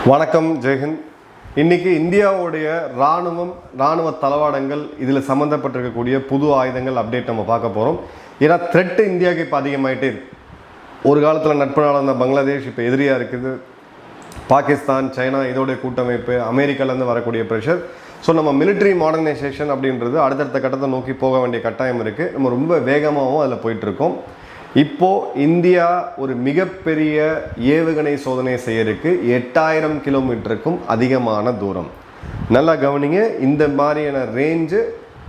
வணக்கம் ஜெயஹிந்த். இன்னைக்கு இந்தியாவுடைய இராணுவ தளவாடங்கள் இதில் சம்மந்தப்பட்டிருக்கக்கூடிய புது ஆயுதங்கள் அப்டேட் நம்ம பார்க்க போகிறோம். ஏன்னா த்ரெட்டு இந்தியாவுக்கு இப்போ அதிகமாகிட்டே இருக்கு. ஒரு காலத்தில் நட்பு நாடாக இருந்த பங்களாதேஷ் இப்போ எதிரியாக இருக்குது. பாகிஸ்தான், சைனா இதோடைய கூட்டமைப்பு, அமெரிக்காலேருந்து வரக்கூடிய ப்ரெஷர். ஸோ நம்ம மிலிட்ரி மாடர்னைசேஷன் அப்படின்றது அடுத்தடுத்த கட்டத்தை நோக்கி போக வேண்டிய கட்டாயம் இருக்குது. நம்ம ரொம்ப வேகமாகவும் அதில் போயிட்டுருக்கோம். இப்போது இந்தியா ஒரு மிகப்பெரிய ஏவுகணை சோதனை செய்யறதுக்கு 8000 கிலோமீட்டருக்கும் அதிகமான தூரம். நல்லா கவனிங்க, இந்த மாதிரியான ரேஞ்சு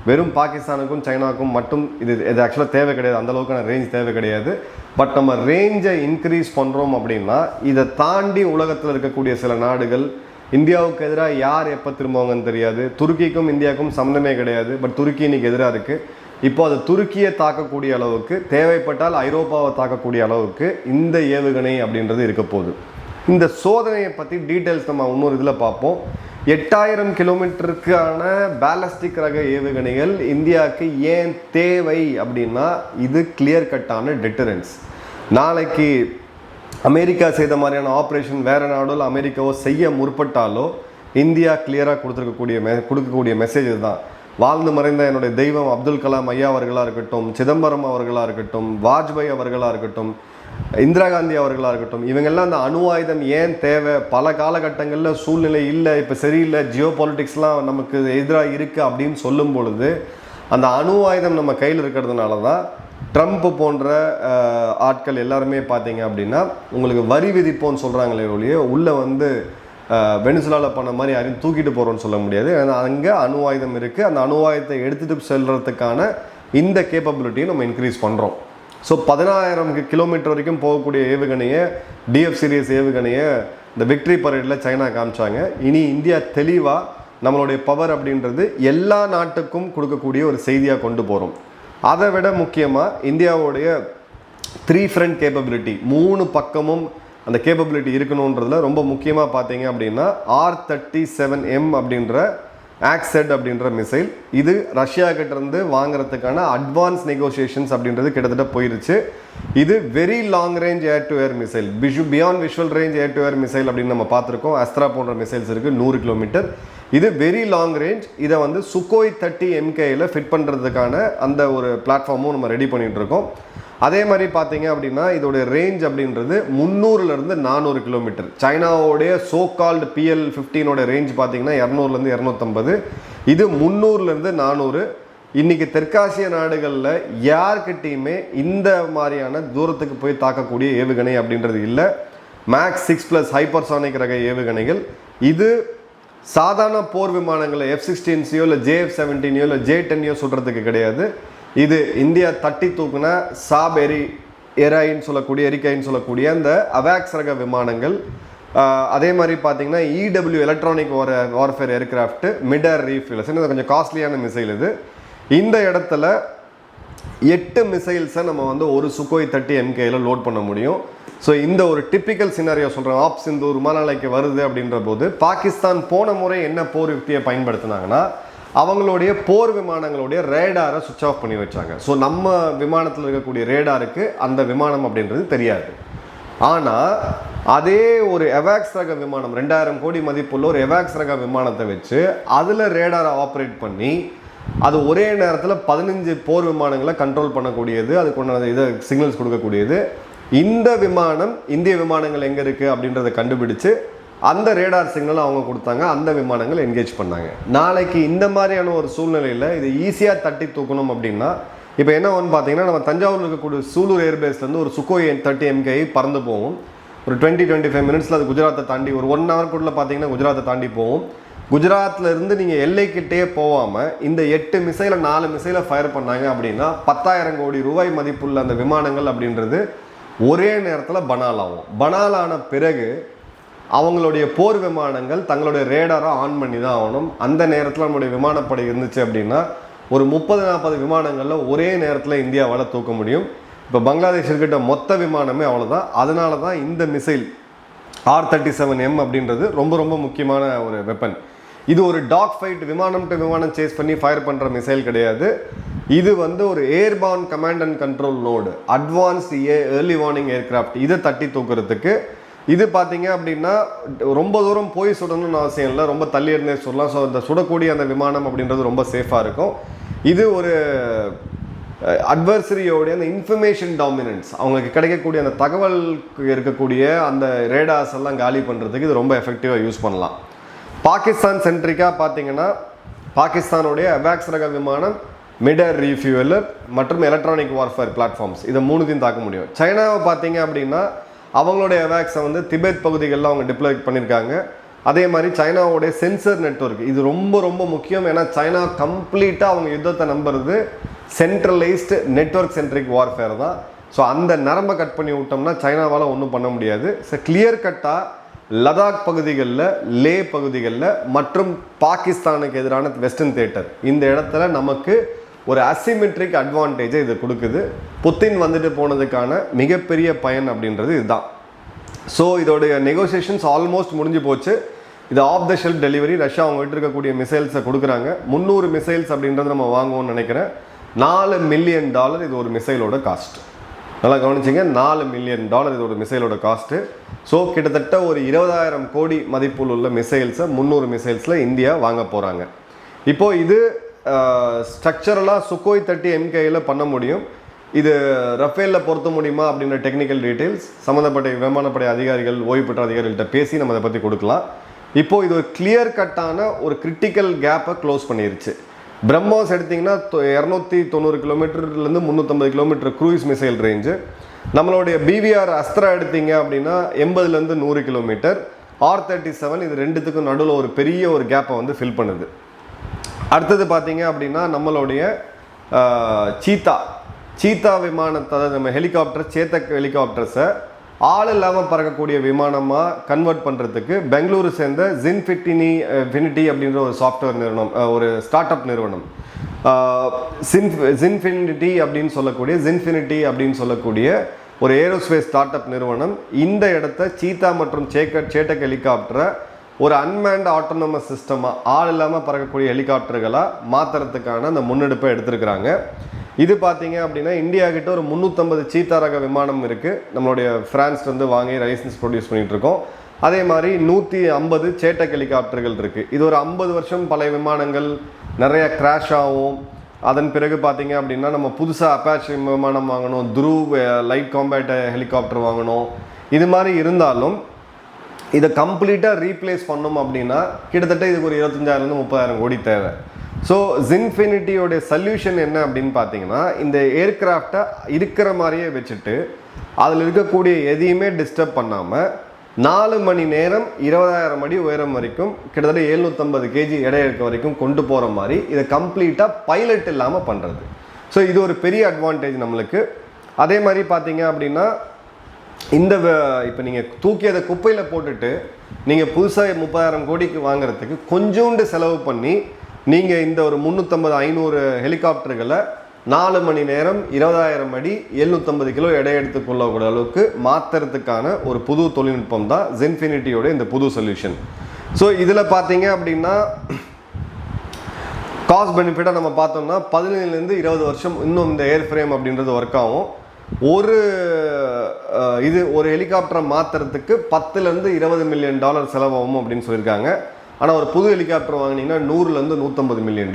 வெறும் பாகிஸ்தானுக்கும் சைனாவுக்கும் மட்டும் இது ஆக்சுவலாக தேவை கிடையாது. அந்தளவுக்கான ரேஞ்ச் தேவை கிடையாது. பட் நம்ம ரேஞ்சை இன்க்ரீஸ் பண்ணுறோம் அப்படின்னா இதை தாண்டி உலகத்தில் இருக்கக்கூடிய சில நாடுகள் இந்தியாவுக்கு எதிராக யார் எப்போ திரும்புவாங்கன்னு தெரியாது. துருக்கிக்கும் இந்தியாவுக்கும் சம்மந்தமே கிடையாது. பட் துருக்கி இன்னைக்கு எதிராக இருக்குது. இப்போ அது துருக்கியை தாக்கக்கூடிய அளவுக்கு, தேவைப்பட்டால் ஐரோப்பாவை தாக்கக்கூடிய அளவுக்கு இந்த ஏவுகணை அப்படின்றது இருக்க போகுது. இந்த சோதனையை பற்றி டீட்டெயில்ஸ் நம்ம இன்னொரு இதில் பார்ப்போம். 8000 கிலோமீட்டருக்கான பேலஸ்டிக் ரக ஏவுகணைகள் இந்தியாவுக்கு ஏன் தேவை அப்படின்னா இது கிளியர் கட்டான டெட்டரன்ஸ். நாளைக்கு அமெரிக்கா செய்த மாதிரியான ஆப்ரேஷன் வேறு நாடோ இல்லை அமெரிக்காவோ செய்ய முற்பட்டாலோ இந்தியா கிளியராக கொடுக்கக்கூடிய மெசேஜ் தான். வாழ்ந்து மறைந்த என்னுடைய தெய்வம் அப்துல் கலாம் ஐயா அவர்களாக இருக்கட்டும், சிதம்பரம் அவர்களாக இருக்கட்டும், வாஜ்பாய் அவர்களாக இருக்கட்டும், இந்திரா காந்தி அவர்களாக இருக்கட்டும், இவங்கெல்லாம் அந்த அணு ஆயுதம் ஏன் தேவை, பல காலகட்டங்களில் சூழ்நிலை இல்லை, இப்போ சரியில்லை, ஜியோ பாலிட்டிக்ஸ்லாம் நமக்கு எதிராக இருக்குது அப்படின்னு சொல்லும் பொழுது அந்த அணு ஆயுதம் நம்ம கையில் இருக்கிறதுனால தான் ட்ரம்ப் போன்ற ஆட்கள் எல்லாருமே பார்த்தீங்க அப்படின்னா உங்களுக்கு வரி விதிப்போன்னு சொல்கிறாங்களே ஒழிய உள்ளே வந்து வெனிசுலாவில் பண்ண மாதிரி யாரையும் தூக்கிட்டு போகிறோன்னு சொல்ல முடியாது. ஏன்னா அங்கே அணு ஆயுதம் இருக்குது. அந்த அணு ஆயுதத்தை எடுத்துகிட்டு செல்றதுக்கான இந்த கேப்பபிலிட்டியை நம்ம இன்க்ரீஸ் பண்ணுறோம். ஸோ 10000 கிலோமீட்டர் வரைக்கும் போகக்கூடிய ஏவுகணையை, டிஎஃப் சீரியஸ் ஏவுகணையை இந்த விக்ட்ரி பரேடில் சைனா காமிச்சாங்க. இனி இந்தியா தெளிவாக நம்மளுடைய பவர் அப்படின்றது எல்லா நாட்டுக்கும் கொடுக்கக்கூடிய ஒரு செய்தியாக கொண்டு போகிறோம். அதை விட முக்கியமாக இந்தியாவுடைய 3 ஃப்ரண்ட் கேப்பபிலிட்டி, 3 பக்கமும் அந்த கேப்பபிலிட்டி இருக்கணுன்றதுல ரொம்ப முக்கியமாக பார்த்தீங்க அப்படின்னா R-37M அப்படின்ற ஆக்செட் அப்படின்ற மிசைல், இது ரஷ்யா கிட்டேருந்து வாங்குறதுக்கான அட்வான்ஸ் நெகோசியேஷன்ஸ் அப்படின்றது கிட்டத்தட்ட போயிருச்சு. இது very long range air to air missile, beyond visual range air to air missile அப்படின்னு நம்ம பார்த்துருக்கோம். அஸ்த்ரா போன்ற மிசைல்ஸ் இருக்குது 100 கிலோமீட்டர். இது வெரி லாங் ரேஞ்ச். இதை வந்து சுக்கோய் 30 MKயில் ஃபிட் பண்ணுறதுக்கான அந்த ஒரு பிளாட்ஃபார்மும் நம்ம ரெடி பண்ணிகிட்டு இருக்கோம். அதே மாதிரி பார்த்தீங்க அப்படின்னா இதோடைய ரேஞ்ச் அப்படின்றது 300லேருந்து 400 கிலோமீட்டர். சைனாவோடைய சோகால்டு PL-15 ரேஞ்ச் பார்த்தீங்கன்னா 200லேருந்து 250. இது 300லேருந்து 400. இன்றைக்கி தெற்காசிய நாடுகளில் யார்கிட்டையுமே இந்த மாதிரியான தூரத்துக்கு போய் தாக்கக்கூடிய ஏவுகணை அப்படின்றது இல்லை. மேக்ஸ் 6+ ஹைப்பர்சானிக் ரக ஏவுகணைகள். இது சாதாரண போர் விமானங்களை F-16 இல்லை JF-17 இல்லை J-10 சொல்கிறதுக்கு கிடையாது. இது இந்தியா தட்டி தூக்குன சாப் எரிக்கைன்னு சொல்லக்கூடிய அந்த அவாக்ஸ் ரக விமானங்கள். அதே மாதிரி பார்த்தீங்கன்னா EW electronic warfare aircraft, mid ஏர் ரீஃபில் கொஞ்சம் காஸ்ட்லியான மிசைல். இது இந்த இடத்துல 8 மிசைல்ஸை நம்ம வந்து ஒரு சுக்கோய் 30 MKயில் லோட் பண்ண முடியும். ஸோ இந்த ஒரு டிப்பிக்கல் சினாரியோ சொல்கிறேன். ஆப் சிந்தூர் விமானநிலைக்கு வருது அப்படின்ற போது பாகிஸ்தான் போன முறை என்ன போர் யுக்தியை பயன்படுத்தினாங்கன்னா அவங்களுடைய போர் விமானங்களுடைய ரேடாரை சுவிட்ச் ஆஃப் பண்ணி வச்சாங்க. ஸோ நம்ம விமானத்தில் இருக்கக்கூடிய ரேடாருக்கு அந்த விமானம் அப்படின்றது தெரியாது. ஆனால் அதே ஒரு எவாக்ஸ் ரக விமானம், 2000 கோடி மதிப்புள்ள ஒரு எவாக்ஸ் ரக விமானத்தை வச்சு அதில் ரேடாரை ஆப்ரேட் பண்ணி அது ஒரே நேரத்தில் 15 போர் விமானங்களை கண்ட்ரோல் பண்ணக்கூடியது, அதுக்கு இதை சிக்னல்ஸ் கொடுக்கக்கூடியது. இந்த விமானம் இந்திய விமானங்கள் எங்கே இருக்குது அப்படின்றத கண்டுபிடிச்சு அந்த ரேடார் சிக்னல் அவங்க கொடுத்தாங்க. அந்த விமானங்கள் என்கேஜ் பண்ணாங்க. நாளைக்கு இந்த மாதிரியான ஒரு சூழ்நிலையில் இது ஈஸியாக தட்டி தூக்கணும் அப்படின்னா இப்போ என்ன ஒன்று பார்த்தீங்கன்னா நம்ம தஞ்சாவூரில் இருக்கக்கூடிய சூலூர் ஏர்பேஸ்லேருந்து ஒரு சுக்கோய் 30 MK பறந்து போகும். ஒரு 20-25 மினிட்ஸில் அது குஜராத்தை தாண்டி ஒரு 1 hour கூட பார்த்தீங்கன்னா குஜராத்தை தாண்டி போகும். குஜராத்தில் இருந்து நீங்கள் எல்லைக்கிட்டே போகாமல் இந்த 8 மிசைலை 4 மிசைலை ஃபயர் பண்ணாங்க அப்படின்னா 10,000 கோடி ரூபாய் மதிப்புள்ள அந்த விமானங்கள் அப்படின்றது ஒரே நேரத்தில் பனால் ஆகும். பனால் ஆன பிறகு அவங்களுடைய போர் விமானங்கள் தங்களுடைய ரேடாரை ஆன் பண்ணி தான் ஆகணும். அந்த நேரத்தில் நம்மளுடைய விமானப்படை இருந்துச்சு அப்படின்னா ஒரு 30-40 விமானங்களில் ஒரே நேரத்தில் இந்தியாவால் தூக்க முடியும். இப்போ பங்களாதேஷ் இருக்கிட்ட மொத்த விமானமே அவ்வளோதான். அதனால தான் இந்த மிசைல் R-37M அப்படின்றது ரொம்ப ரொம்ப முக்கியமான ஒரு வெப்பன். இது ஒரு டாக் ஃபைட், விமானம் டு விமானம் சேஸ் பண்ணி ஃபயர் பண்ணுற மிசைல் கிடையாது. இது வந்து ஒரு airborne command and control node, advanced early warning aircraft. இதை தட்டி தூக்குறதுக்கு இது பார்த்தீங்க அப்படின்னா ரொம்ப தூரம் போய் சுடணும்னு அவசியம் இல்லை, ரொம்ப தள்ளி இருந்தே சுடலாம். ஸோ அந்த சுடக்கூடிய அந்த விமானம் அப்படின்றது ரொம்ப சேஃபாக இருக்கும். இது ஒரு அட்வர்சரியோடைய அந்த இன்ஃபர்மேஷன் டாமினன்ஸ், அவங்களுக்கு கிடைக்கக்கூடிய அந்த தகவல் இருக்கக்கூடிய அந்த ரேடாஸ் எல்லாம் காலி பண்ணுறதுக்கு இது ரொம்ப எஃபெக்டிவாக யூஸ் பண்ணலாம். பாகிஸ்தான் சென்ட்ரிக்காக பார்த்தீங்கன்னா பாகிஸ்தானுடைய அவாக்ஸ் ரக விமானம், மிடர் ரீஃபியூவலர் மற்றும் எலக்ட்ரானிக் வார்ஃபேர் பிளாட்ஃபார்ம்ஸ், இதை மூணுத்தையும் தாக்க முடியும். சைனாவை பார்த்தீங்க அப்படின்னா அவங்களுடைய அவாக்ஸை வந்து திபெத் பகுதிகளில் அவங்க டிப்ளாய் பண்ணியிருக்காங்க. அதே மாதிரி சைனாவோடைய சென்சர் நெட்வொர்க் இது ரொம்ப ரொம்ப முக்கியம். ஏன்னா சைனா கம்ப்ளீட்டாக அவங்க யுத்தத்தை நம்புறது சென்ட்ரலைஸ்டு நெட்வொர்க் சென்ட்ரிக் வார்ஃபேர் தான். ஸோ அந்த நரம்பை கட் பண்ணி விட்டோம்னா சைனாவால் ஒன்றும் பண்ண முடியாது. ஸோ கிளியர் கட்டாக லடாக் பகுதிகளில், லே பகுதிகளில் மற்றும் பாகிஸ்தானுக்கு எதிரான வெஸ்டர்ன் தியேட்டர், இந்த இடத்துல நமக்கு ஒரு அசிமெட்ரிக் அட்வான்டேஜை இது கொடுக்குது. புத்தின் வந்துட்டு போனதுக்கான மிகப்பெரிய பயன் அப்படின்றது இதுதான். ஸோ இதோடைய நெகோசியேஷன்ஸ் ஆல்மோஸ்ட் முடிஞ்சு போச்சு. இது off the shelf delivery. Russia அவங்க விட்டு இருக்கக்கூடிய மிசைல்ஸை கொடுக்குறாங்க. 300 மிசைல்ஸ் அப்படின்றது நம்ம வாங்குவோம்னு நினைக்கிறேன். $4 மில்லியன் இது ஒரு மிசைலோட காஸ்ட். நல்லா கவனிச்சிங்க, $4 மில்லியன் இது ஒரு மிசைலோட காஸ்ட்டு. ஸோ கிட்டத்தட்ட ஒரு 20,000 கோடி மதிப்புள்ள உள்ள மிசைல்ஸை 300 மிசைல்ஸில் இந்தியா வாங்க போகிறாங்க. இப்போது இது ஸ்ட்ரக்சரலாக சுக்கோய் 30 MKயில் பண்ண முடியும். இது ரஃபேலில் பொருத்த முடியுமா அப்படின்ற டெக்னிக்கல் டீட்டெயில்ஸ் சம்மந்தப்பட்ட விமானப்படை அதிகாரிகள், ஓய்வு பெற்ற அதிகாரிகள்கிட்ட பேசி நம்ம அதை பற்றி கொடுக்கலாம். இப்போது இது ஒரு கிளியர் கட்டான ஒரு கிரிட்டிக்கல் கேப்பை க்ளோஸ் பண்ணிருச்சு. பிரம்மோஸ் எடுத்திங்கன்னா 290 கிலோமீட்டர்லேருந்து 350 கிலோமீட்டர் க்ரூயிஸ் மிசைல் ரேஞ்சு. நம்மளுடைய பிவிஆர் அஸ்த்ரா எடுத்தீங்க அப்படின்னா 80லேருந்து 100 கிலோமீட்டர். R-37 இது ரெண்டுத்துக்கும் நடுவில் ஒரு பெரிய ஒரு கேப்பை வந்து ஃபில் பண்ணுது. அடுத்தது பார்த்தீங்க அப்படின்னா நம்மளுடைய சீத்தா விமானத்தை, அதாவது நம்ம ஹெலிகாப்டர் சேத்தக் ஹெலிகாப்டர்ஸை ஆள் இல்லாமல் பறக்கக்கூடிய விமானமாக கன்வெர்ட் பண்ணுறதுக்கு பெங்களூரு சேர்ந்த ஜின்ஃபினிட்டி அப்படின்ற ஒரு சாஃப்ட்வேர் நிறுவனம், ஒரு ஸ்டார்ட் அப் நிறுவனம், ஜின்ஃபினிட்டி அப்படின்னு சொல்லக்கூடிய ஒரு ஏரோஸ்பேஸ் ஸ்டார்ட் அப் நிறுவனம் இந்த இடத்த சீத்தா மற்றும் சேட்டக் ஹெலிகாப்டரை ஒரு அன்மேண்ட் ஆட்டோனமஸ் சிஸ்டமாக, ஆள் இல்லாமல் பறக்கக்கூடிய ஹெலிகாப்டர்களாக மாற்றுறதுக்கான அந்த முன்னெடுப்பை எடுத்திருக்கிறாங்க. இது பார்த்தீங்க அப்படின்னா இந்தியா கிட்ட ஒரு 350 சீத்தா ரக விமானம் இருக்குது. நம்மளுடைய ஃப்ரான்ஸ்லேருந்து வாங்கி லைசன்ஸ் ப்ரொடியூஸ் பண்ணிகிட்டு இருக்கோம். அதே மாதிரி 150 சேட்டக் ஹெலிகாப்டர்கள் இருக்குது. இது ஒரு 50 வருஷம் பழைய விமானங்கள், நிறைய கிராஷ் ஆகும். அதன் பிறகு பார்த்தீங்க அப்படின்னா நம்ம புதுசாக அப்பாச்சி விமானம் வாங்கணும், துருவ் லைட் காம்பேட் ஹெலிகாப்டர் வாங்கணும். இது மாதிரி இருந்தாலும் இதை கம்ப்ளீட்டாக ரீப்ளேஸ் பண்ணோம் அப்படின்னா கிட்டத்தட்ட இதுக்கு ஒரு 25,000 to 30,000 கோடி தேவை. ஸோ ஜின்ஃபினிட்டியோடைய சொல்யூஷன் என்ன அப்படின்னு பார்த்தீங்கன்னா, இந்த ஏர்கிராஃப்டை இருக்கிற மாதிரியே வச்சுட்டு அதில் இருக்கக்கூடிய எதையுமே டிஸ்டர்ப் பண்ணாமல் 4 மணி நேரம் 20,000 அடி உயரம் வரைக்கும் கிட்டத்தட்ட 750 kg எடை இருக்க வரைக்கும் கொண்டு போகிற மாதிரி இதை கம்ப்ளீட்டாக பைலட் இல்லாமல் பண்ணுறது. ஸோ இது ஒரு பெரிய அட்வான்டேஜ் நம்மளுக்கு. அதே மாதிரி பார்த்தீங்க அப்படின்னா இந்த இப்போ நீங்கள் தூக்கி அதை குப்பையில் போட்டுட்டு நீங்கள் புதுசாக 30,000 கோடிக்கு வாங்குறதுக்கு கொஞ்சோண்டு செலவு பண்ணி நீங்கள் இந்த ஒரு 350-500 ஹெலிகாப்டர்களை 4 மணி நேரம் 20,000 அடி 750 கிலோ எடை எடுத்துக்கொள்ளக்கூடிய அளவுக்கு மாற்றுறதுக்கான ஒரு புது தொழில்நுட்பம் தான் ஜின்ஃபினிட்டியோட இந்த புது சொல்யூஷன். ஸோ இதில் பார்த்தீங்க அப்படின்னா காஸ்ட் பெனிஃபிட்டாக நம்ம பார்த்தோம்னா 15லேருந்து 20 வருஷம் இன்னும் இந்த ஏர் ஃப்ரேம் அப்படின்றது ஒர்க் ஆகும். ஒரு ஹெலிகாப்டரை மாற்றுறதுக்கு $10 to $20 மில்லியன் செலவாகும் அப்படின்னு சொல்லியிருக்காங்க. ஆனால் ஒரு புது ஹெலிகாப்டர் வாங்கினீங்கன்னா $100 to $150 million.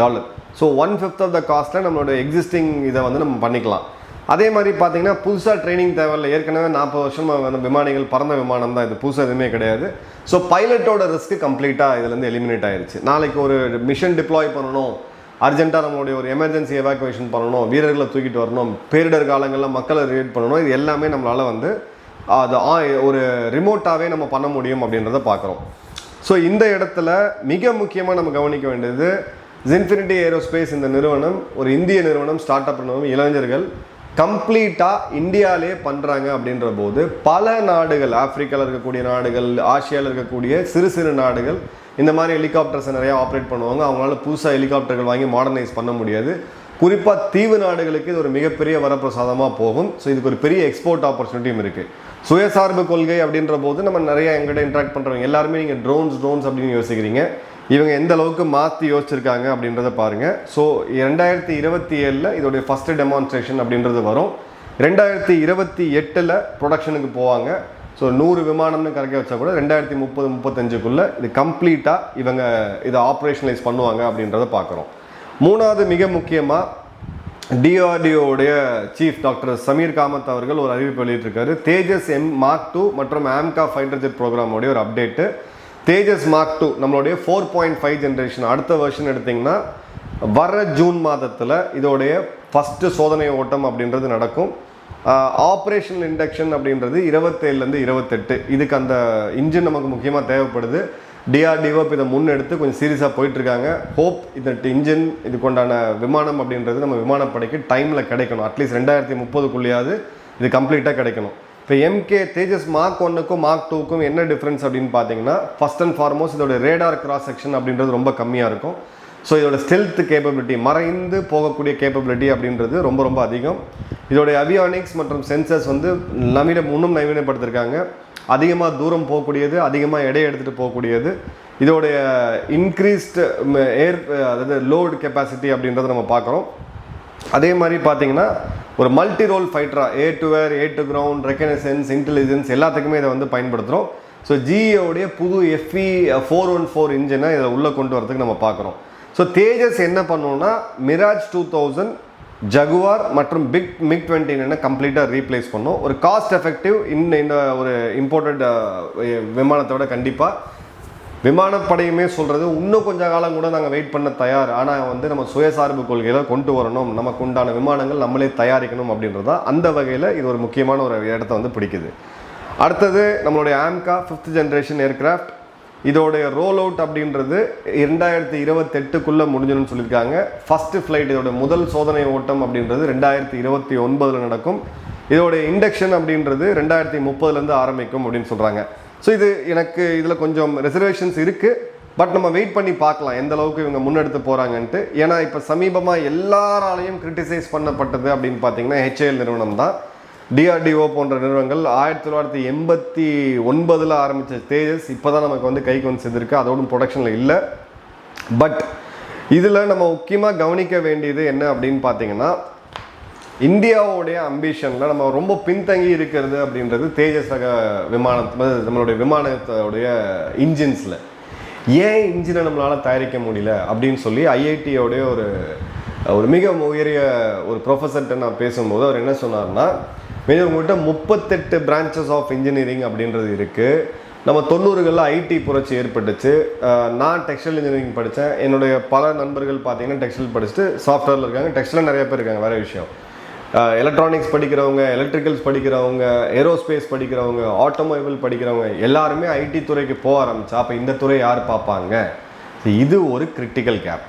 So 1/5 of the காஸ்ட்டில் நம்மளோட எக்ஸிஸ்டிங் இதை வந்து நம்ம பண்ணிக்கலாம். அதே மாதிரி பார்த்தீங்கன்னா புதுசாக ட்ரைனிங் தேவையில்லை. ஏற்கனவே 40 வருஷமாக அந்த விமானிகள் பறந்த விமானம் தான், இது புதுசாக எதுவுமே கிடையாது. ஸோ பைலட்டோட ரிஸ்க்கு கம்ப்ளீட்டாக இதுலேருந்து எலிமினேட் ஆயிடுச்சு. நாளைக்கு ஒரு மிஷன் டிப்ளாய் பண்ணணும், அர்ஜென்ட்டாக நம்மளுடைய ஒரு எமர்ஜென்சி எவாக்குவேஷன் பண்ணணும், வீரர்களை தூக்கிட்டு வரணும், பேரிடர் காலங்களில் மக்களை ரிலேட் பண்ணணும், இது எல்லாமே நம்மளால் வந்து அது ஒரு ரிமோட்டாகவே நம்ம பண்ண முடியும் அப்படின்றத பார்க்குறோம். ஸோ இந்த இடத்துல மிக முக்கியமாக நம்ம கவனிக்க வேண்டியது ஜின்ஃபினிட்டி ஏரோஸ்பேஸ் இந்த நிறுவனம் ஒரு இந்திய நிறுவனம், ஸ்டார்ட் அப் நிறுவனம், இளைஞர்கள் கம்ப்ளீட்டாக இந்தியாவிலே பண்ணுறாங்க அப்படின்ற போது பல நாடுகள், ஆப்பிரிக்காவில் இருக்கக்கூடிய நாடுகள், ஆசியாவில் இருக்கக்கூடிய சிறு சிறு நாடுகள் இந்த மாதிரி ஹெலிகாப்டர்ஸை நிறையா ஆப்ரேட் பண்ணுவாங்க. அவங்களால புதுசாக ஹெலிகாப்டர்கள் வாங்கி மாடர்னைஸ் பண்ண முடியாது. குறிப்பாக தீவு நாடுகளுக்கு இது ஒரு மிகப்பெரிய வரப்பிரசாதமாக போகும். ஸோ இதுக்கு ஒரு பெரிய எக்ஸ்போர்ட் ஆப்பர்ச்சுனிட்டியும் இருக்குது. சுயசார்பு கொள்கை அப்படின்ற போது நம்ம நிறைய எங்கிட்ட இன்ட்ராக்ட் பண்ணுறவங்க எல்லாருமே நீங்கள் ட்ரோன்ஸ் அப்படின்னு யோசிக்கிறீங்க. இவங்க எந்த அளவுக்கு மாற்றி யோசிச்சிருக்காங்க அப்படின்றத பாருங்கள். ஸோ 2027 இதோடைய ஃபஸ்ட்டு டெமான்ஸ்ட்ரேஷன் அப்படின்றது வரும். 2028 ப்ரொடக்ஷனுக்கு போவாங்க. ஸோ 100 விமானம்னு கறக்க வச்சா கூட 2030-35க்குள்ளே இது கம்ப்ளீட்டாக இவங்க இதை ஆப்ரேஷனலைஸ் பண்ணுவாங்க அப்படின்றத பார்க்குறோம். மூணாவது மிக முக்கியமாக டிஆர்டிஓடைய சீஃப் டாக்டர் சமீர் காமத் அவர்கள் ஒரு அறிவிப்பு வெளியிட்டிருக்காரு. தேஜஸ் மார்க் 2 மற்றும் ஆம்கா ஃபைட்டர் ஜெட் ப்ரோக்ராமோடைய ஒரு அப்டேட்டு. தேஜஸ் மார்க் 2 நம்மளுடைய 4.5 ஜென்ரேஷன் அடுத்த வெர்ஷன் எடுத்திங்கன்னா வர ஜூன் மாதத்தில் இதோடைய ஃபஸ்ட்டு சோதனை ஓட்டம் அப்படின்றது நடக்கும். ஆப்ரேஷனல் இண்டக்ஷன் அப்படின்றது 27லேருந்து 28. இதுக்கு அந்த இன்ஜின் நமக்கு முக்கியமாக தேவைப்படுது. டிஆர்டிஓ இப்போ இதை முன்னெடுத்து கொஞ்சம் சீரியஸாக போயிட்டுருக்காங்க. ஹோப் இந்த இன்ஜின் இதுக்குண்டான விமானம் அப்படின்றது நம்ம விமானப்படைக்கு டைமில் கிடைக்கணும். அட்லீஸ்ட் 2030க்குள்ளேயாவது இது கம்ப்ளீட்டாக கிடைக்கணும். இப்போ எம்கே தேஜஸ் மார்க் 1க்கும் மார்க் 2க்கும் என்ன டிஃப்ரென்ஸ் அப்படின்னு பார்த்தீங்கன்னா, ஃபஸ்ட் அண்ட் ஃபார்மோஸ்ட் இதோட ரேடார் கிராஸ் செக்ஷன் அப்படின்றது ரொம்ப கம்மியாக இருக்கும். ஸோ இதோட ஸ்டெல்த் கேப்பபிலிட்டி, மறைந்து போகக்கூடிய கேப்பபிலிட்டி அப்படின்றது ரொம்ப ரொம்ப அதிகம். இதோடைய அவியானிக்ஸ் மற்றும் சென்சர்ஸ் வந்து இன்னும் நவீனப்படுத்திருக்காங்க. அதிகமாக தூரம் போகக்கூடியது, அதிகமாக எடை எடுத்துகிட்டு போகக்கூடியது. இதோடைய இன்க்ரீஸ்டு அதாவது லோடு கெப்பாசிட்டி அப்படின்றத நம்ம பார்க்குறோம். அதே மாதிரி பார்த்தீங்கன்னா ஒரு மல்டி ரோல் ஃபைட்டராக air to air, air to ground, reconnaissance, intelligence எல்லாத்துக்குமே இதை வந்து பயன்படுத்துகிறோம். ஸோ ஜிஏவுடைய புது FE 414 இன்ஜினை இதை உள்ளே கொண்டு வரதுக்கு நம்ம பார்க்குறோம். ஸோ தேஜஸ் என்ன பண்ணோம்னா மிராஜ் 2000, ஜகுவார் மற்றும் மிக் 29 கம்ப்ளீட்டாக ரீப்ளேஸ் பண்ணோம். ஒரு காஸ்ட் எஃபெக்டிவ் இந்த ஒரு இம்போர்ட்டட் விமானத்தோட கண்டிப்பாக விமானப்படையுமே சொல்கிறது இன்னும் கொஞ்சம் காலம் கூட நாங்கள் வெயிட் பண்ண தயார். ஆனால் வந்து நம்ம சுயசார்பு கொள்கையில் கொண்டு வரணும், நமக்கு உண்டான விமானங்கள் நம்மளே தயாரிக்கணும் அப்படின்றது தான். அந்த வகையில் இது ஒரு முக்கியமான ஒரு இடத்த வந்து பிடிக்குது. அடுத்தது நம்மளுடைய ஆம்கா 5th ஜென்ரேஷன் ஏர்கிராஃப்ட். இதோடைய ரோல் அவுட் அப்படின்றது 2028க்குள்ளே முடிஞ்சிடும்னு சொல்லியிருக்காங்க. ஃபஸ்ட்டு ஃப்ளைட் இதோட முதல் சோதனை ஓட்டம் அப்படின்றது 2029 நடக்கும். இதோடைய இண்டக்ஷன் அப்படின்றது 2030 ஆரம்பிக்கும் அப்படின்னு சொல்கிறாங்க. ஸோ இது எனக்கு இதில் கொஞ்சம் ரிசர்வேஷன்ஸ் இருக்குது. பட் நம்ம வெயிட் பண்ணி பார்க்கலாம் எந்த அளவுக்கு இவங்க முன்னெடுத்து போகிறாங்கன்ட்டு. ஏன்னா இப்போ சமீபமாக எல்லாராலையும் கிரிட்டிசைஸ் பண்ணப்பட்டது அப்படின்னு பார்த்தீங்கன்னா HAL நிறுவனம் தான். டிஆர்டிஓ போன்ற நிறுவனங்கள் 1989 ஆரம்பித்த தேஜஸ் இப்போ தான் நமக்கு வந்து கைக்கு வந்து சேர்ந்துருக்கு. அதோடும் ப்ரொடக்ஷனில் இல்லை. பட் இதில் நம்ம முக்கியமாக கவனிக்க வேண்டியது என்ன அப்படின்னு பார்த்தீங்கன்னா, இந்தியாவுடைய அம்பிஷனில் நம்ம ரொம்ப பின்தங்கி இருக்கிறது அப்படின்றது தேஜஸ் ரக நம்மளுடைய விமானத்தோடைய இன்ஜின்ஸில். ஏன் இன்ஜினை நம்மளால் தயாரிக்க முடியல அப்படின்னு சொல்லி ஐஐடியோடைய ஒரு மிக உயரிய ஒரு ப்ரொஃபஸர்கிட்ட நான் பேசும்போது அவர் என்ன சொன்னார்னா, உங்கள்கிட்ட 38 பிரான்ச்சஸ் ஆஃப் இன்ஜினியரிங் அப்படின்றது இருக்குது. நம்ம 90களில் ஐடி புரட்சி ஏற்பட்டுச்சு. நான் டெக்ஸ்டைல் இன்ஜினியரிங் படித்தேன். என்னுடைய பல நண்பர்கள் பார்த்தீங்கன்னா டெக்ஸ்டைல் படிச்சுட்டு சாஃப்ட்வேரில் இருக்காங்க. டெக்ஸ்டைலில் நிறைய பேர் இருக்காங்க. வேறு விஷயம், எலக்ட்ரானிக்ஸ் படிக்கிறவங்க, எலக்ட்ரிக்கல்ஸ் படிக்கிறவங்க, ஏரோஸ்பேஸ் படிக்கிறவங்க, ஆட்டோமொபைல் படிக்கிறவங்க எல்லாருமே ஐடி துறைக்கு போக ஆரம்பிச்சா அப்போ இந்த துறை யார் பார்ப்பாங்க? இது ஒரு கிரிட்டிக்கல் கேப்.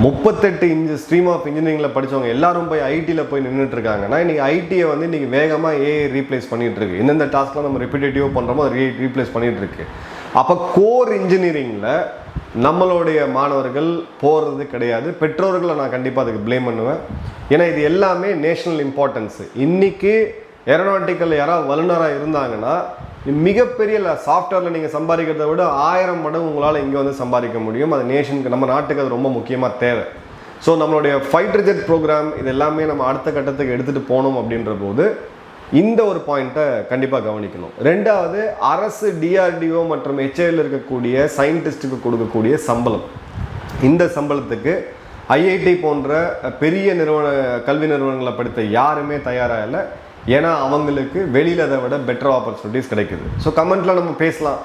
38 ஸ்ட்ரீம் ஆஃப் இன்ஜினியரிங்கில் படித்தவங்க எல்லாரும் போய் ஐடியில் போய் நின்றுட்டு இருக்காங்கன்னா, இன்றைக்கி ஐடியை வந்து இன்றைக்கி வேகமாக ஏஐ ரீப்ளேஸ் பண்ணிகிட்டு இருக்கு. எந்தெந்த டாஸ்க்லாம் நம்ம ரிப்பீட்டேட்டிவாக பண்ணுறோமோ அதை ரீப்ளேஸ் பண்ணிகிட்டு இருக்கு. அப்போ கோர் இன்ஜினியரிங்கில் நம்மளுடைய மாணவர்கள் போகிறது கிடையாது. பெற்றோர்களை நான் கண்டிப்பாக அதுக்கு ப்ளேம் பண்ணுவேன். ஏன்னா இது எல்லாமே நேஷ்னல் இம்பார்ட்டன்ஸு. இன்றைக்கி ஏரோநாட்டிக்கல் யாராவது வல்லுநராக இருந்தாங்கன்னா மிகப்பெரிய சாஃப்ட்வேரில் நீங்கள் சம்பாதிக்கிறத விட 1000 மடங்கு உங்களால் இங்கே வந்து சம்பாதிக்க முடியும். அது நேஷனுக்கு, நம்ம நாட்டுக்கு அது ரொம்ப முக்கியமாக தேவை. ஸோ நம்மளுடைய ஃபைட்டர் ஜெட் ப்ரோக்ராம் இது எல்லாமே நம்ம அடுத்த கட்டத்துக்கு எடுத்துகிட்டு போகணும் அப்படின்ற போது இந்த ஒரு பாயிண்ட்டை கண்டிப்பாக கவனிக்கணும். ரெண்டாவது, அரசு டிஆர்டிஓ மற்றும் HAL இருக்கக்கூடிய சயின்டிஸ்ட்டுக்கு கொடுக்கக்கூடிய சம்பளம். இந்த சம்பளத்துக்கு ஐஐடி போன்ற பெரிய கல்வி நிறுவனங்களை படித்த யாருமே தயாராக இல்லை. ஏன்னா அவங்களுக்கு வெளியில் அதை விட பெட்டர் ஆப்பர்ச்சுனிட்டிஸ் கிடைக்குது. ஸோ கமெண்ட்டில் நம்ம பேசலாம்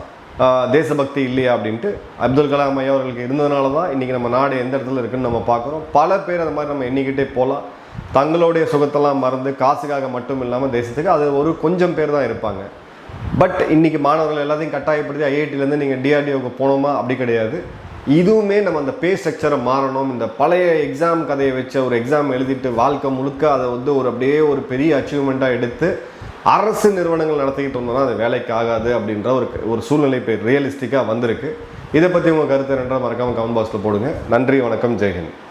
தேசபக்தி இல்லையா அப்படின்ட்டு. அப்துல் கலாம் ஐயா அவர்களுக்கு இருந்ததுனால தான் இன்றைக்கி நம்ம நாடு எந்த இடத்துல இருக்குதுன்னு நம்ம பார்க்குறோம். பல பேர் அந்த மாதிரி நம்ம எண்ணிக்கிட்டே போகலாம். தங்களுடைய சுகத்தெல்லாம் மறந்து காசுக்காக மட்டும் இல்லாமல் தேசத்துக்கு அது ஒரு கொஞ்சம் பேர் தான் இருப்பாங்க. பட் இன்றைக்கி மாணவர்கள் எல்லாத்தையும் கட்டாயப்படுத்தி ஐஐடியிலேருந்து நீங்கள் டிஆர்டிஓக்கு போகணுமா அப்படி கிடையாது. இதுவுமே நம்ம அந்த பே ஸ்ட்ரக்சரை மாறணும். இந்த பழைய எக்ஸாம் கதையை வச்ச ஒரு எக்ஸாம் எழுதிட்டு வாழ்க்கை முழுக்க அதை வந்து அப்படியே ஒரு பெரிய அச்சீவ்மெண்ட்டாக எடுத்து அரசு நிறுவனங்கள் நடத்திக்கிட்டு இருந்தோம்னா அது வேலைக்கு ஆகாது அப்படின்ற ஒரு சூழ்நிலை இப்போ ரியலிஸ்டிக்காக வந்திருக்கு. இதை பற்றி உங்கள் கருத்து என்னென்றால் மறக்காமல் கமெண்ட் பாக்ஸில் போடுங்க. நன்றி, வணக்கம், ஜெய்ஹிந்த்.